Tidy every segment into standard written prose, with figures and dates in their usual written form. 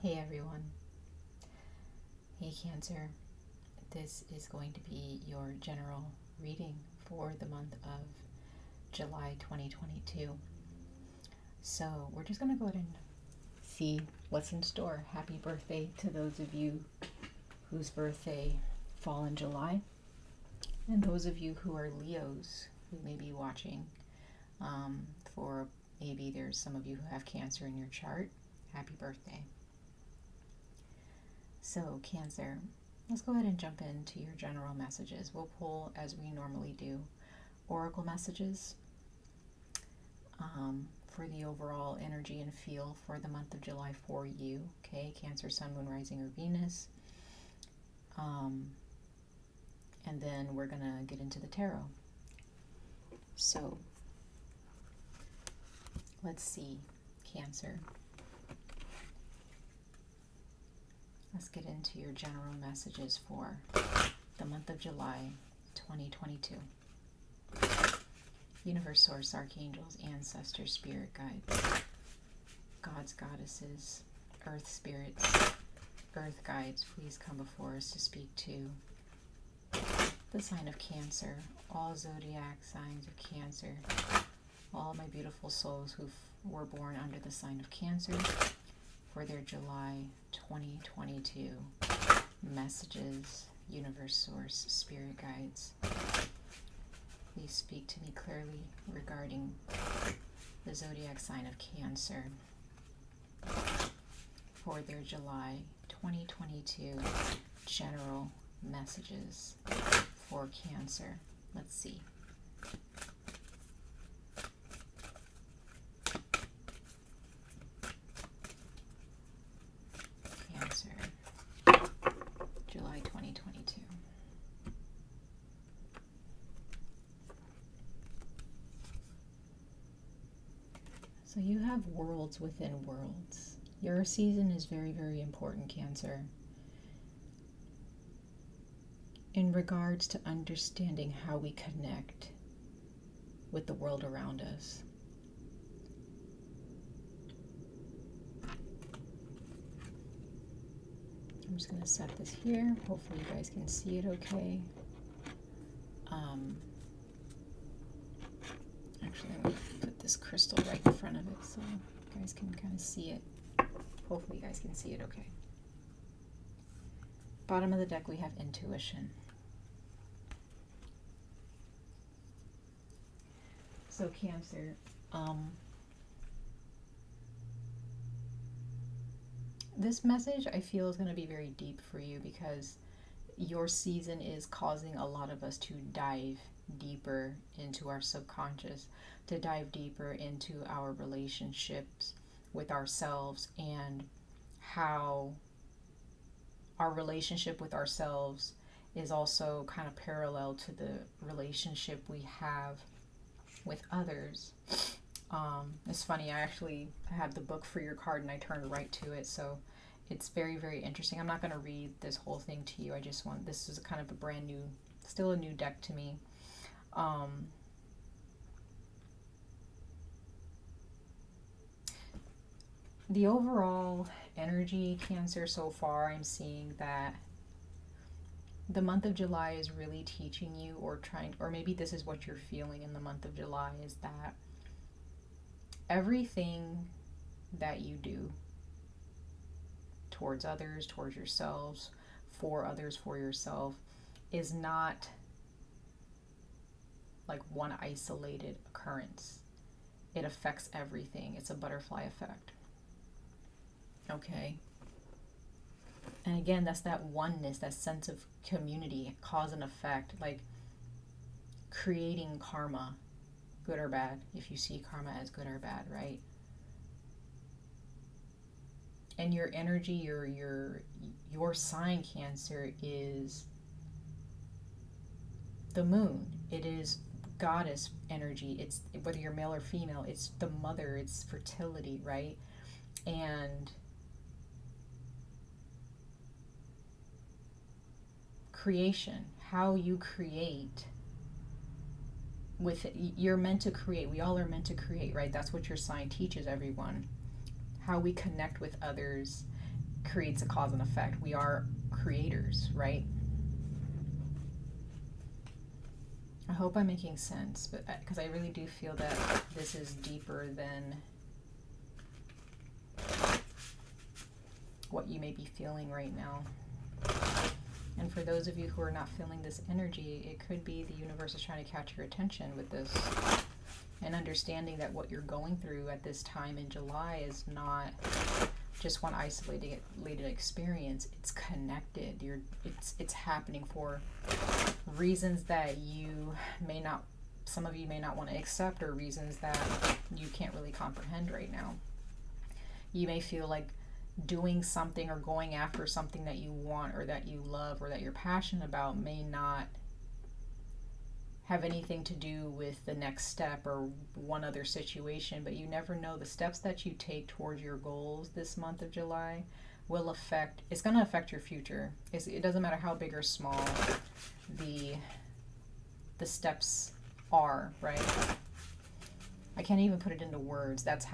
Hey everyone. Hey Cancer. This is going to be your general reading for the month of July 2022. So we're just going to go ahead and see what's in store. Happy birthday to those of you whose birthday fall in July, and those of you who are Leos who may be watching. For maybe there's some of you who have Cancer in your chart. Happy birthday. So Cancer, let's go ahead and jump into your general messages. We'll pull, as we normally do, oracle messages for the overall energy and feel for the month of July for you. Okay, Cancer, Sun, Moon, Rising, or Venus. And then we're going to get into the tarot. So let's see, Cancer. Let's get into your general messages for the month of July 2022. Universe, source, archangels, ancestors, spirit guides, gods, goddesses, earth spirits, earth guides, please come before us to speak to the sign of Cancer, all zodiac signs of Cancer, all my beautiful souls who were born under the sign of Cancer, for their July 2022 messages. Universe, source, spirit guides, please speak to me clearly regarding the zodiac sign of Cancer for their July 2022 general messages for Cancer. Let's see. July 2022. So you have worlds within worlds. Your season is very, very important, Cancer, in regards to understanding how we connect with the world around us. I'm just going to set this here. Hopefully you guys can see it okay. Actually, I'm going to put this crystal right in front of it so you guys can kind of see it. Hopefully you guys can see it okay. Bottom of the deck, we have intuition. So Cancer, this message I feel is going to be very deep for you because your season is causing a lot of us to dive deeper into our subconscious, to dive deeper into our relationships with ourselves and how our relationship with ourselves is also kind of parallel to the relationship we have with others. It's funny, I actually have the book for your card and I turned right to it, so it's very, very interesting. I'm not going to read this whole thing to you. I just want, this is kind of a brand new, still a new deck to me. The overall energy, Cancer, so far, I'm seeing that the month of July is really teaching you, or maybe this is what you're feeling in the month of July, is that everything that you do towards others, towards yourselves, for others, for yourself, is not like one isolated occurrence. It affects everything. It's a butterfly effect. Okay? And again, that's that oneness, that sense of community, cause and effect, like creating karma, good or bad, if you see karma as good or bad, right? And your energy, your sign, Cancer, is the moon. It is goddess energy. It's, whether you're male or female, it's the mother, it's fertility, right? And creation, how you create with it. You're meant to create. We all are meant to create, right? That's what your sign teaches everyone. How we connect with others, creates a cause and effect. We are creators, right? I hope I'm making sense, but because I really do feel that this is deeper than what you may be feeling right now. And for those of you who are not feeling this energy, it could be the universe is trying to catch your attention with this, and understanding that what you're going through at this time in July is not just one isolated experience. It's connected. It's happening for reasons that you may not, some of you may not want to accept, or reasons that you can't really comprehend right now. You may feel like doing something or going after something that you want or that you love or that you're passionate about may not have anything to do with the next step or one other situation, but you never know. The steps that you take towards your goals this month of July will affect, it's going to affect your future. It doesn't matter how big or small the steps are, right? I can't even put it into words. That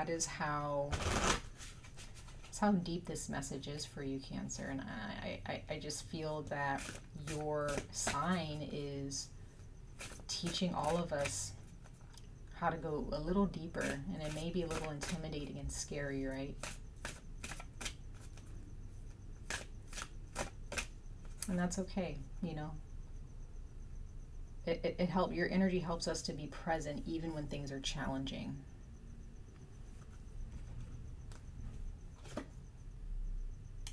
is how deep this message is for you, Cancer. And I just feel that your sign is teaching all of us how to go a little deeper, and it may be a little intimidating and scary, right? And that's okay, you know. Your energy helps us to be present even when things are challenging.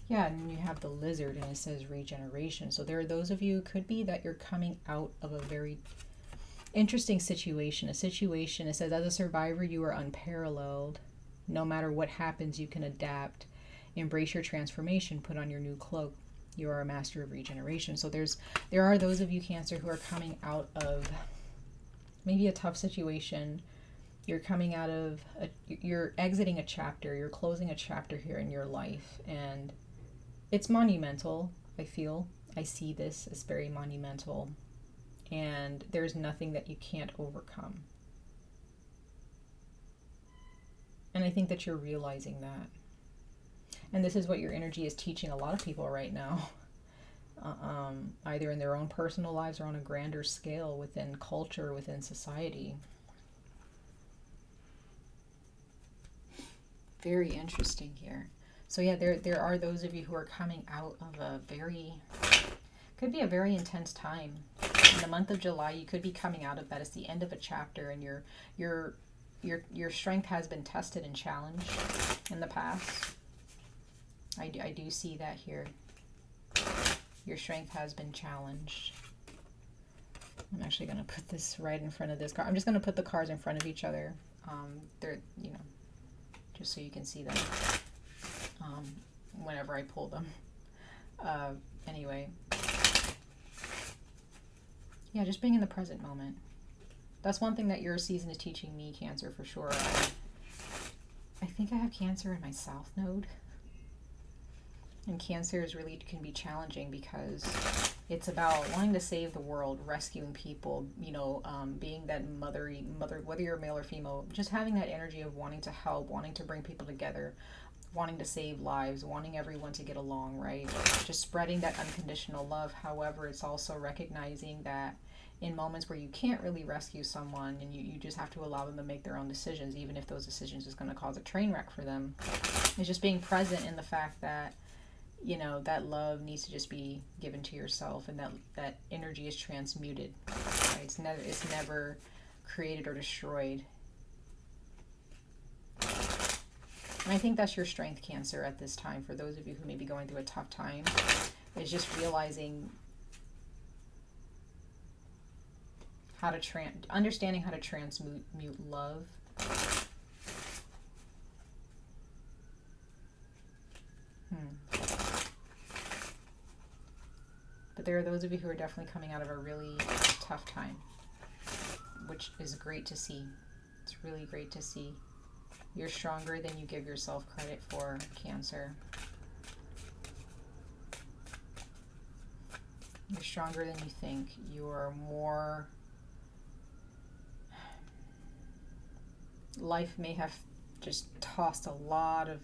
Yeah, and you have the lizard, and it says regeneration. So there are those of you, could be that you're coming out of a very interesting situation. A situation, it says, as a survivor, you are unparalleled. No matter what happens, you can adapt. Embrace your transformation. Put on your new cloak. You are a master of regeneration. So there are those of you, Cancer, who are coming out of maybe a tough situation. You're coming out of, you're exiting a chapter. You're closing a chapter here in your life. And it's monumental, I feel. I see this as very monumental. And there's nothing that you can't overcome. And I think that you're realizing that. And this is what your energy is teaching a lot of people right now. Either in their own personal lives or on a grander scale within culture, within society. Very interesting here. So yeah, there are those of you who are coming out of a could be a very intense time. In the month of July, you could be coming out of that. It's the end of a chapter, and your strength has been tested and challenged in the past. I do see that here. Your strength has been challenged. I'm actually going to put this right in front of this card. I'm just going to put the cards in front of each other. They're, you know, just so you can see them whenever I pull them. Anyway. Yeah, just being in the present moment. That's one thing that your season is teaching me, Cancer, for sure. I think I have Cancer in my South Node. And Cancer can be challenging because it's about wanting to save the world, rescuing people, you know, being that mother, whether you're male or female, just having that energy of wanting to help, wanting to bring people together, wanting to save lives, wanting everyone to get along, right? Just spreading that unconditional love. However, it's also recognizing that in moments where you can't really rescue someone, and you just have to allow them to make their own decisions, even if those decisions is going to cause a train wreck for them. It's just being present in the fact that, you know, that love needs to just be given to yourself, and that energy is transmuted. Right? It's never created or destroyed. And I think that's your strength, Cancer, at this time. For those of you who may be going through a tough time, is just realizing how to understanding how to transmute love. But there are those of you who are definitely coming out of a really tough time, which is great to see. It's really great to see. You're stronger than you give yourself credit for, Cancer. You're stronger than you think. You're more... Life may have just tossed a lot of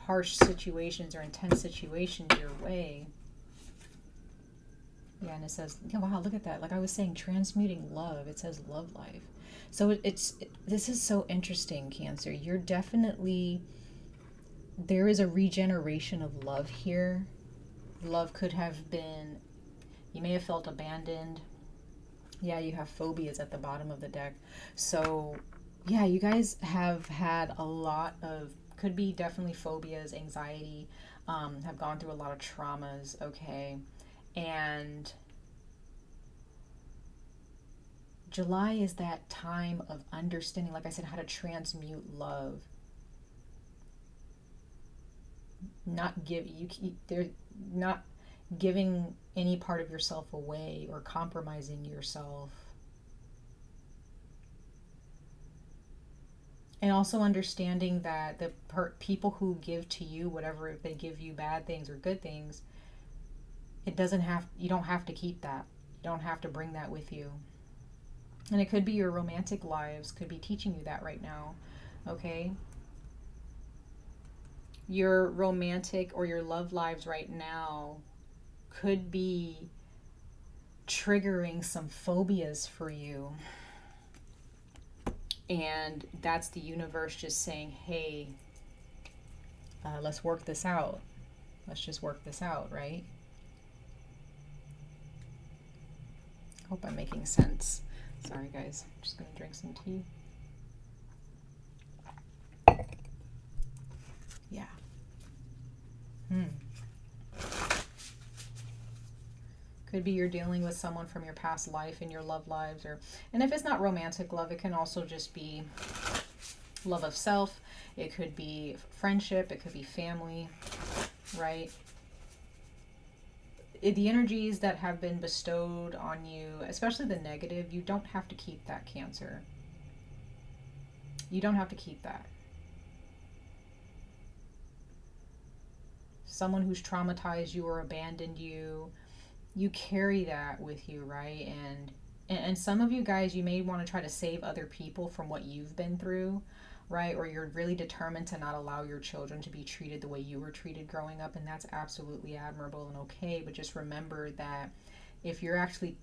harsh situations or intense situations your way. Yeah, and it says, yeah, wow, look at that. Like I was saying, transmuting love. It says love life. So this is so interesting, Cancer. You're definitely, there is a regeneration of love here. Love could have been, you may have felt abandoned. Yeah, you have phobias at the bottom of the deck. So yeah, you guys have had a lot of, could be definitely phobias, anxiety, have gone through a lot of traumas, okay? And July is that time of understanding, like I said, how to transmute love. They're not giving any part of yourself away or compromising yourself. And also understanding that the people who give to you, whatever, if they give you bad things or good things, you don't have to keep that. You don't have to bring that with you. And it could be your romantic lives could be teaching you that right now, okay? Your romantic or your love lives right now could be triggering some phobias for you. And that's the universe just saying, hey, let's work this out. Let's just work this out, right? Hope I'm making sense. Sorry, guys. I'm just going to drink some tea. Yeah. Could be you're dealing with someone from your past life in your love lives, and if it's not romantic love, it can also just be love of self. It could be friendship. It could be family, right? The energies that have been bestowed on you, especially the negative, you don't have to keep that, Cancer. You don't have to keep that. Someone who's traumatized you or abandoned you, you carry that with you, right? And some of you guys, you may want to try to save other people from what you've been through, right? Or you're really determined to not allow your children to be treated the way you were treated growing up, and that's absolutely admirable and okay. But just remember that if you're actually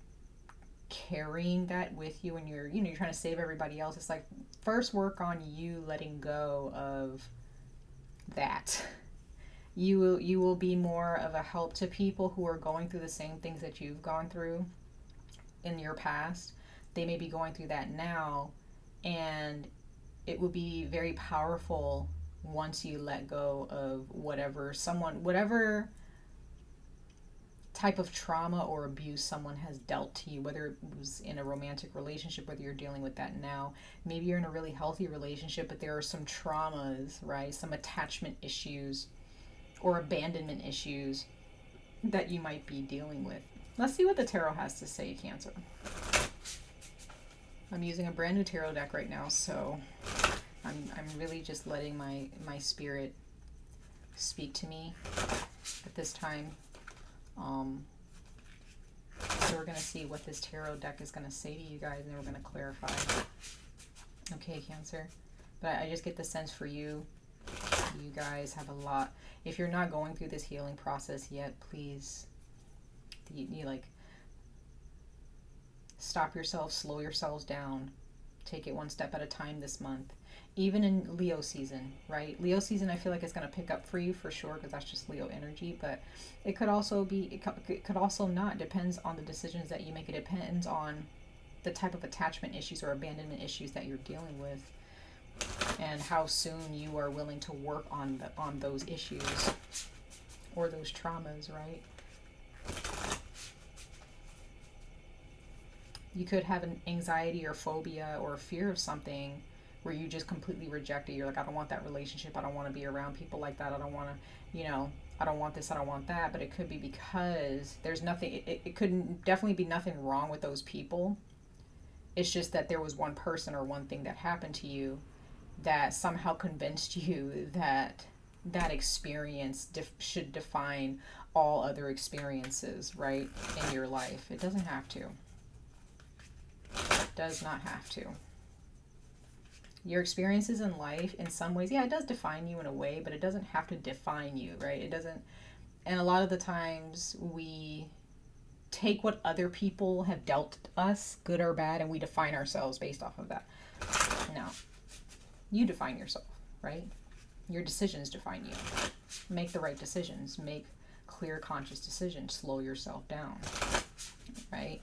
carrying that with you and you're trying to save everybody else, it's like, first work on you letting go of that. You will be more of a help to people who are going through the same things that you've gone through in your past. They may be going through that now, and it will be very powerful once you let go of whatever type of trauma or abuse someone has dealt to you, whether it was in a romantic relationship, whether you're dealing with that now. Maybe you're in a really healthy relationship, but there are some traumas, right? Some attachment issues or abandonment issues that you might be dealing with. Let's see what the tarot has to say, Cancer. I'm using a brand new tarot deck right now, so I'm really just letting my spirit speak to me at this time. So we're going to see what this tarot deck is going to say to you guys, and then we're going to clarify. Okay, Cancer. But I just get the sense for you. You guys have a lot. If you're not going through this healing process yet, please, you like, stop yourself, slow yourselves down. Take it one step at a time this month. Even in Leo season, right? Leo season, I feel like it's going to pick up for you for sure, because that's just Leo energy. But it could also be, it could also not. Depends on the decisions that you make. It depends on the type of attachment issues or abandonment issues that you're dealing with, and how soon you are willing to work on those issues or those traumas, right? You could have an anxiety or phobia or fear of something where you just completely reject it. You're like, I don't want that relationship. I don't want to be around people like that. I don't want to, I don't want this. I don't want that. But it could be because there's nothing, it could definitely be nothing wrong with those people. It's just that there was one person or one thing that happened to you that somehow convinced you that that experience should define all other experiences, right, in your life. It doesn't have to. It does not have to. Your experiences in life, in some ways, yeah, it does define you in a way, but it doesn't have to define you, right? It doesn't. And a lot of the times we take what other people have dealt us, good or bad, and we define ourselves based off of that. No. You define yourself, right? Your decisions define you. Make the right decisions. Make clear, conscious decisions. Slow yourself down, right?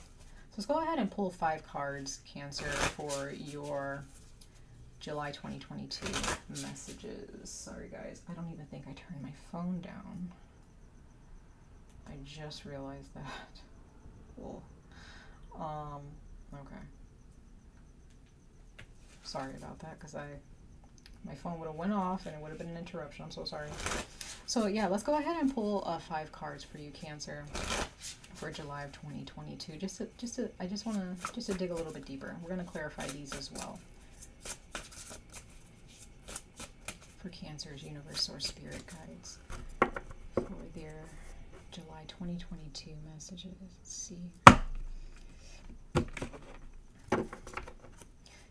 So let's go ahead and pull 5 cards, Cancer, for your July 2022 messages. Sorry, guys. I don't even think I turned my phone down. I just realized that. Cool. Okay. Sorry about that, because my phone would have went off and it would have been an interruption. I'm so sorry. So yeah, let's go ahead and pull 5 cards for you, Cancer, for July of 2022. I just want to dig a little bit deeper. We're going to clarify these as well. For Cancer's universe or spirit guides for their July 2022 messages. Let's see.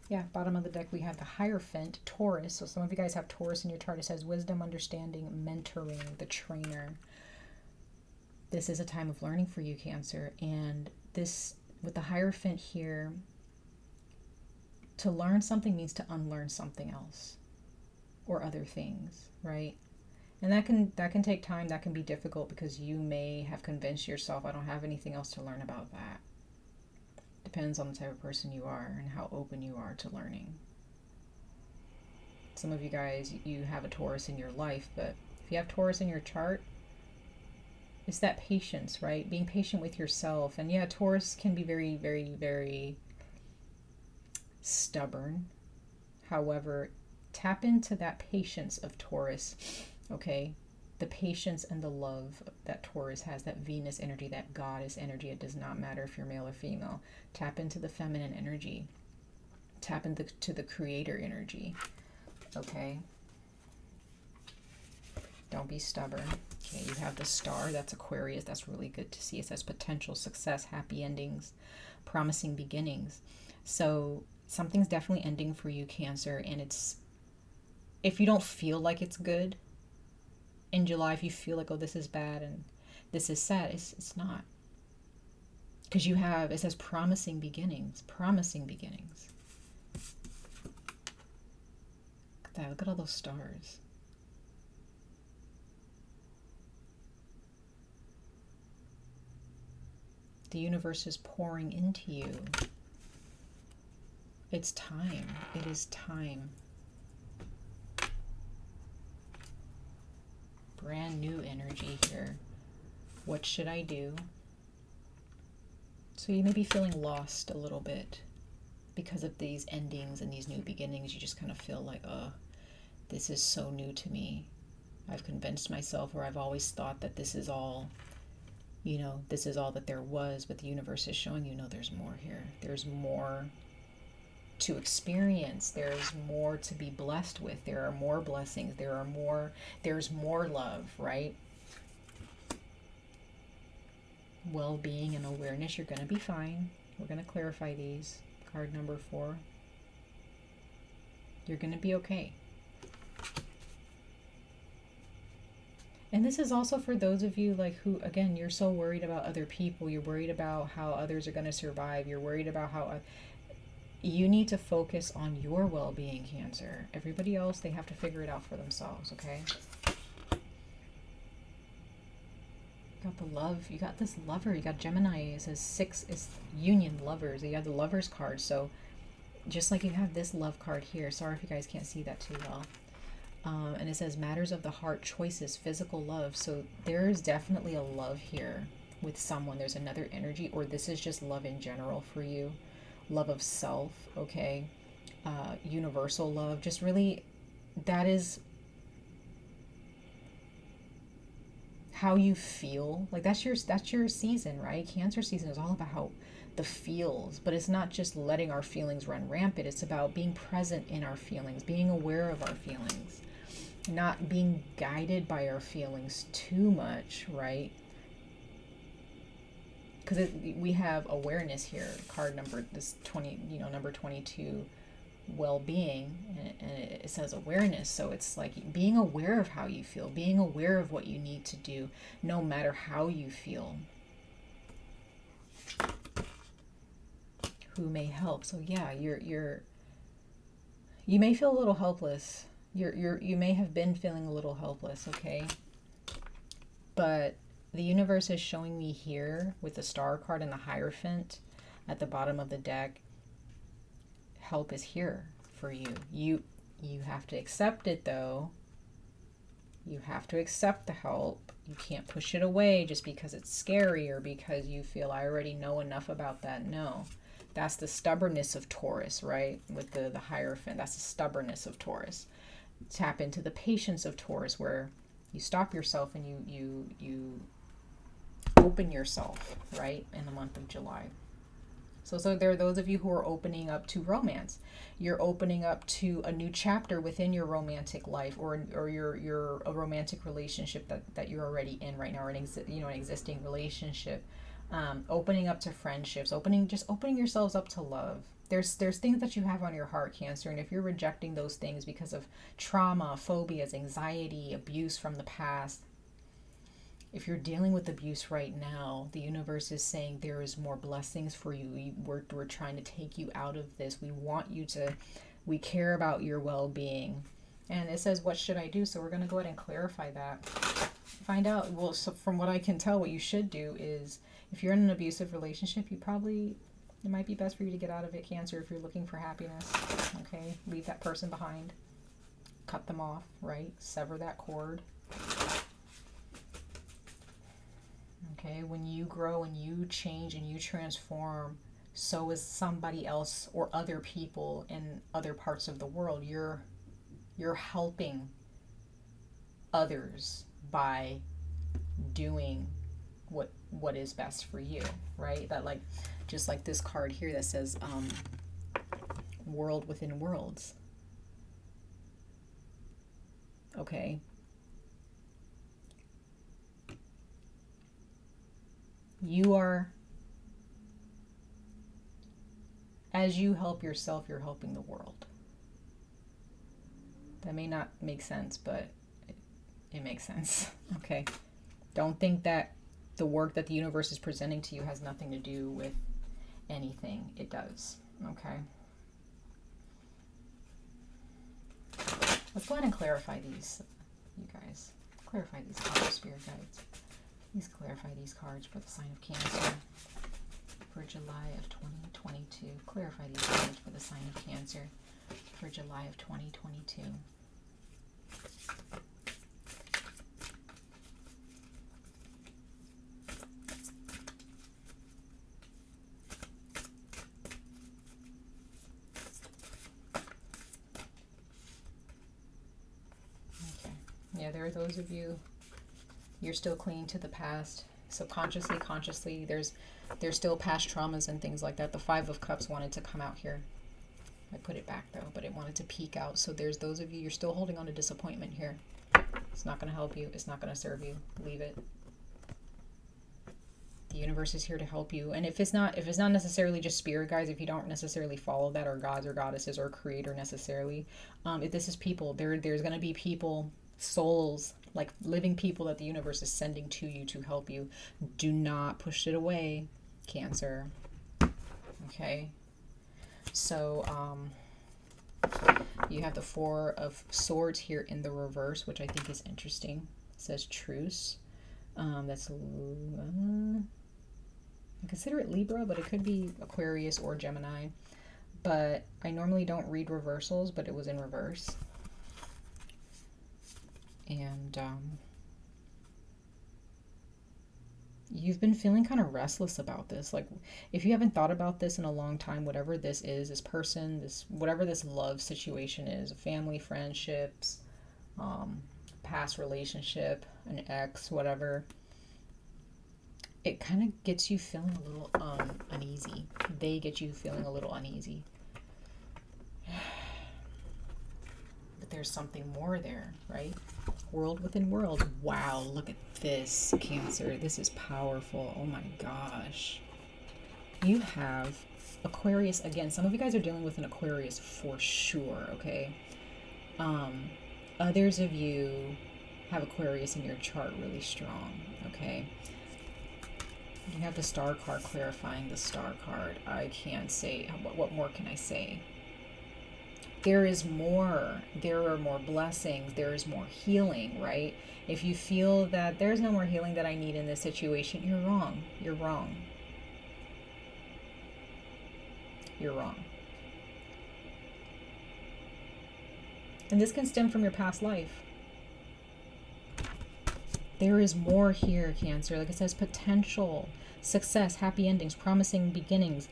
Yeah, bottom of the deck we have the Hierophant, Taurus. So some of you guys have Taurus in your chart. It says wisdom, understanding, mentoring, the trainer. This is a time of learning for you, Cancer. And this, with the Hierophant here, to learn something means to unlearn something else or other things, right? And that can take time. That can be difficult because you may have convinced yourself, I don't have anything else to learn about that. Depends on the type of person you are and how open you are to learning. Some of you guys, you have a Taurus in your life, but if you have Taurus in your chart, it's that patience, right? Being patient with yourself. And yeah, Taurus can be very, very, very stubborn. However, tap into that patience of Taurus, okay? The patience and the love that Taurus has, that Venus energy, that goddess energy. It does not matter if you're male or female. Tap into the feminine energy. Tap into the creator energy, okay? Don't be stubborn. Okay, you have the Star. That's Aquarius. That's really good to see. It says potential success, happy endings, promising beginnings. So something's definitely ending for you, Cancer. And it's, if you don't feel like it's good, in July, if you feel like, oh, this is bad and this is sad, it's not. Because you have, it says promising beginnings, promising beginnings. Look at that, look at all those stars. The universe is pouring into you. It's time. It is time. Brand new energy here. What should I do? So you may be feeling lost a little bit because of these endings and these new beginnings. You just kind of feel like, oh, this is so new to me. I've convinced myself, or I've always thought that this is all, you know, this is all that there was. But the universe is showing you, no, there's more here. There's more to experience. There's more to be blessed with. There are more blessings. There's more love, right? Well-being and awareness. You're going to be fine. We're going to clarify these. Card number 4. You're going to be okay. And this is also for those of you like who, again, you're so worried about other people. You're worried about how others are going to survive. You're worried about how you need to focus on your well-being, Cancer. Everybody else, they have to figure it out for themselves, okay? You got the love. You got this lover. You got Gemini. It says 6 is union, lovers. You have the lovers card. So just like you have this love card here. Sorry if you guys can't see that too well. And it says matters of the heart, choices, physical love. So there's definitely a love here with someone. There's another energy, or this is just love in general for you. Love of self, okay? Universal love. Just really, that is how you feel. Like that's your season, right? Cancer season is all about how the feels, but it's not just letting our feelings run rampant. It's about being present in our feelings, being aware of our feelings, not being guided by our feelings too much, right? Because we have awareness here. Card number, this 20, number 22 well-being, and it says awareness. So it's like being aware of how you feel, being aware of what you need to do, no matter how you feel. Who may help? So yeah, you may feel a little helpless. You may have been feeling a little helpless, okay? But the universe is showing me here with the Star card and the Hierophant at the bottom of the deck, help is here for you. You have to accept it though. You have to accept the help. You can't push it away just because it's scary or because you feel I already know enough about that. No. That's the stubbornness of Taurus, right? With the Hierophant, that's the stubbornness of Taurus. Tap into the patience of Taurus, where you stop yourself and you open yourself, right, in the month of July. So there are those of you who are opening up to romance. You're opening up to a new chapter within your romantic life, or your a romantic relationship that you're already in right now, or an existing relationship. Opening up to friendships, opening yourselves up to love. There's things that you have on your heart, Cancer, and if you're rejecting those things because of trauma, phobias, anxiety, abuse from the past, if you're dealing with abuse right now, the universe is saying there is more blessings for you. We're trying to take you out of this. We care about your well-being. And it says, what should I do? So we're going to go ahead and clarify that. Find out, well, so from what I can tell, what you should do is, if you're in an abusive relationship, it might be best for you to get out of it, Cancer, if you're looking for happiness. Okay? Leave that person behind. Cut them off, right? Sever that cord. Okay? When you grow and you change and you transform, so is somebody else or other people in other parts of the world. You're helping others by doing what is best for you, right? That, like, just like this card here that says world within worlds. Okay. You are, as you help yourself, you're helping the world. That may not make sense, but it makes sense. Okay. Don't think that the work that the universe is presenting to you has nothing to do with anything. It does. Okay. Let's go ahead and clarify these, you guys. Clarify these cards, Spirit Guides. Please clarify these cards for the sign of Cancer for July of 2022. Clarify these cards for the sign of Cancer for July of 2022. Yeah, there are those of you, you're still clinging to the past. Subconsciously, consciously, there's still past traumas and things like that. The Five of Cups wanted to come out here. I put it back though, but it wanted to peek out. So there's those of you, you're still holding on to disappointment here. It's not going to help you. It's not going to serve you. Leave it. The universe is here to help you. And if it's not necessarily just spirit guides, if you don't necessarily follow that, or gods or goddesses or creator necessarily, if this is people, there's going to be people, souls, like living people that the universe is sending to you to help you. Do not push it away, Cancer. Okay. So you have the Four of Swords here in the reverse, which I think is interesting. It says truce. That's I consider it Libra, but it could be Aquarius or Gemini. But I normally don't read reversals, but it was in reverse. And you've been feeling kind of restless about this. Like, if you haven't thought about this in a long time, whatever this is, this person, whatever this love situation is, family, friendships, past relationship, an ex, whatever, it kind of gets you feeling a little uneasy. They get you feeling a little uneasy. But there's something more there, right? World within world. Wow, look at this, Cancer. This is powerful. Oh my gosh. You have Aquarius, again, some of you guys are dealing with an Aquarius for sure, okay? Others of you have Aquarius in your chart really strong, okay? You have the Star card clarifying the Star card. I can't say, what more can I say? There is more. There are more blessings. There is more healing, right? If you feel that there's no more healing that I need in this situation, you're wrong. You're wrong. You're wrong. And this can stem from your past life. There is more here, Cancer. Like it says, potential, success, happy endings, promising beginnings.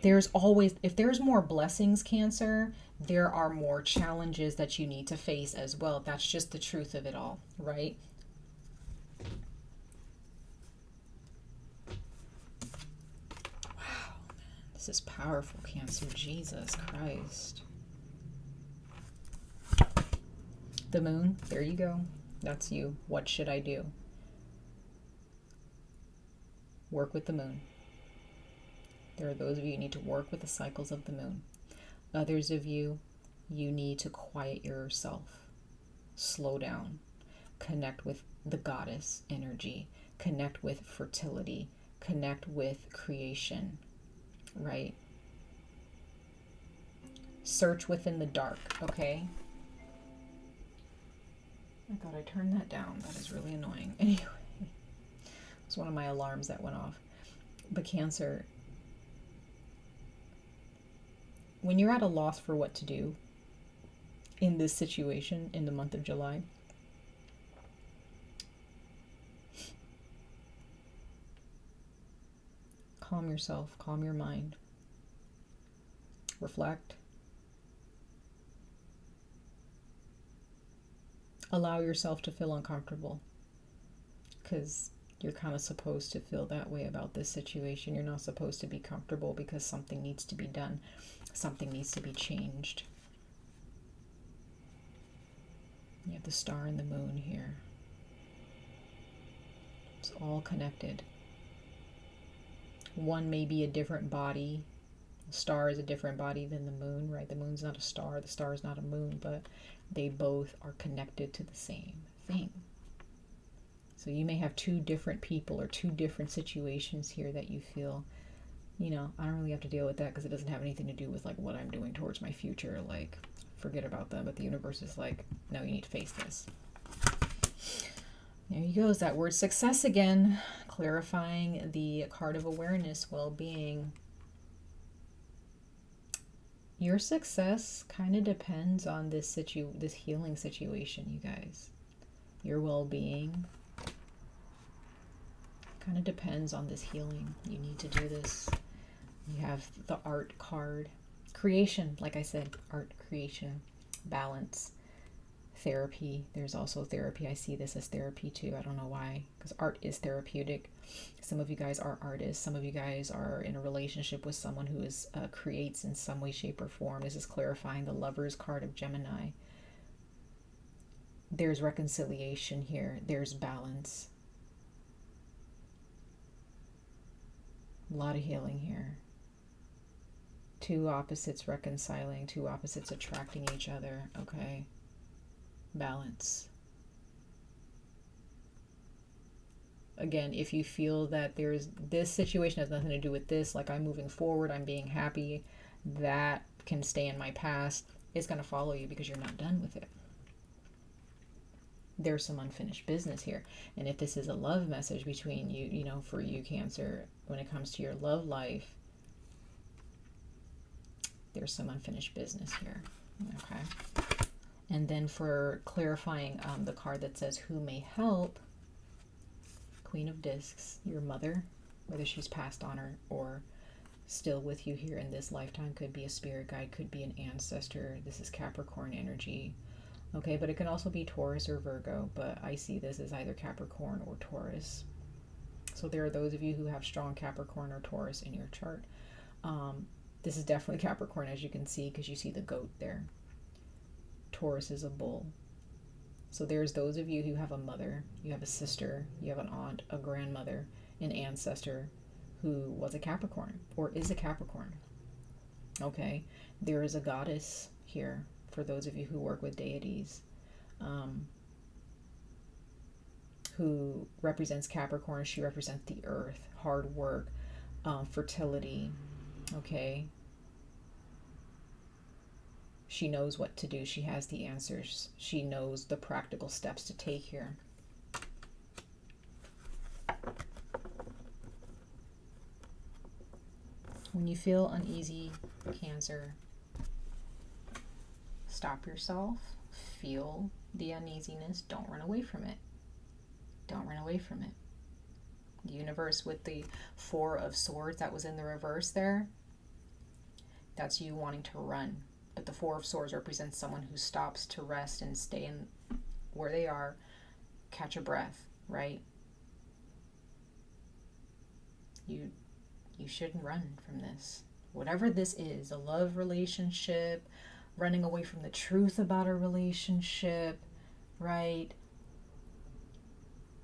There's always, if there's more blessings, Cancer, there are more challenges that you need to face as well. That's just the truth of it all, right? Wow, this is powerful, Cancer. Jesus Christ. The moon, there you go. That's you. What should I do? Work with the moon. There are those of you who need to work with the cycles of the moon. Others of you, you need to quiet yourself. Slow down. Connect with the goddess energy. Connect with fertility. Connect with creation. Right? Search within the dark, okay? I thought I turned that down. That is really annoying. Anyway, it's one of my alarms that went off. But Cancer, when you're at a loss for what to do in this situation in the month of July, calm yourself, calm your mind, reflect. Allow yourself to feel uncomfortable, because you're kind of supposed to feel that way about this situation. You're not supposed to be comfortable because something needs to be done. Something needs to be changed. You have the star and the moon here. It's all connected. One may be a different body. The star is a different body than the moon, right? The moon's not a star. The star is not a moon, but they both are connected to the same thing. So you may have two different people or two different situations here that you feel, you know, I don't really have to deal with that because it doesn't have anything to do with like what I'm doing towards my future. Like, forget about them. But the universe is like, no, you need to face this. There you go. Is that word success again, clarifying the card of awareness, well-being. Your success kind of depends on this healing situation, you guys. Your well-being kind of depends on this healing. You need to do this. You have the art card. Creation, like I said, art, creation, balance, therapy. There's also therapy. I see this as therapy too. I don't know why, because art is therapeutic. Some of you guys are artists. Some of you guys are in a relationship with someone who is creates in some way, shape, or form. This is clarifying the Lover's card of Gemini. There's reconciliation here. There's balance. A lot of healing here. Two opposites reconciling, two opposites attracting each other. Okay. Balance. Again, if you feel that there's this situation has nothing to do with this, like I'm moving forward, I'm being happy, that can stay in my past, it's going to follow you because you're not done with it. There's some unfinished business here. And if this is a love message between you, you know, for you, Cancer, when it comes to your love life, there's some unfinished business here. Okay. And then for clarifying the card that says who may help, Queen of Discs, your mother, whether she's passed on or still with you here in this lifetime, could be a spirit guide, could be an ancestor. This is Capricorn energy. Okay, but it can also be Taurus or Virgo, but I see this as either Capricorn or Taurus. So there are those of you who have strong Capricorn or Taurus in your chart. This is definitely Capricorn, as you can see, because you see the goat there. Taurus is a bull. So there's those of you who have a mother, you have a sister, you have an aunt, a grandmother, an ancestor who was a Capricorn or is a Capricorn. Okay, there is a goddess here for those of you who work with deities, um, who represents Capricorn. She represents the earth, hard work, fertility. Okay, she knows what to do. She has the answers. She knows the practical steps to take here. When you feel uneasy, Cancer, stop yourself, feel the uneasiness, don't run away from it. Don't run away from it. The universe with the Four of Swords that was in the reverse there, that's you wanting to run. But the Four of Swords represents someone who stops to rest and stay in where they are, catch a breath, right? You shouldn't run from this. Whatever this is, a love relationship, running away from the truth about a relationship, right?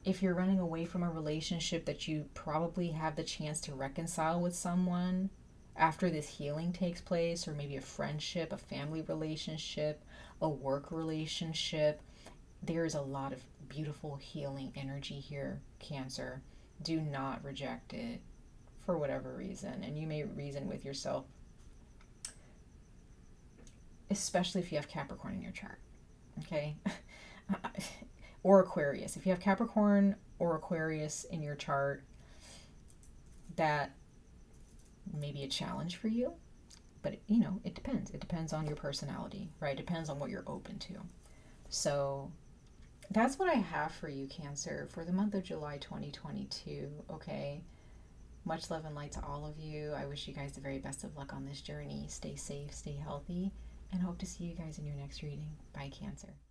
If you're running away from a relationship that you probably have the chance to reconcile with someone after this healing takes place, or maybe a friendship, a family relationship, a work relationship, there is a lot of beautiful healing energy here, Cancer. Do not reject it for whatever reason. And you may reason with yourself, especially if you have Capricorn in your chart, okay? Or Aquarius. If you have Capricorn or Aquarius in your chart, that may be a challenge for you. But, you know, it depends. It depends on your personality, right? It depends on what you're open to. So that's what I have for you, Cancer, for the month of July 2022, okay? Much love and light to all of you. I wish you guys the very best of luck on this journey. Stay safe, stay healthy, and hope to see you guys in your next reading. Bye, Cancer.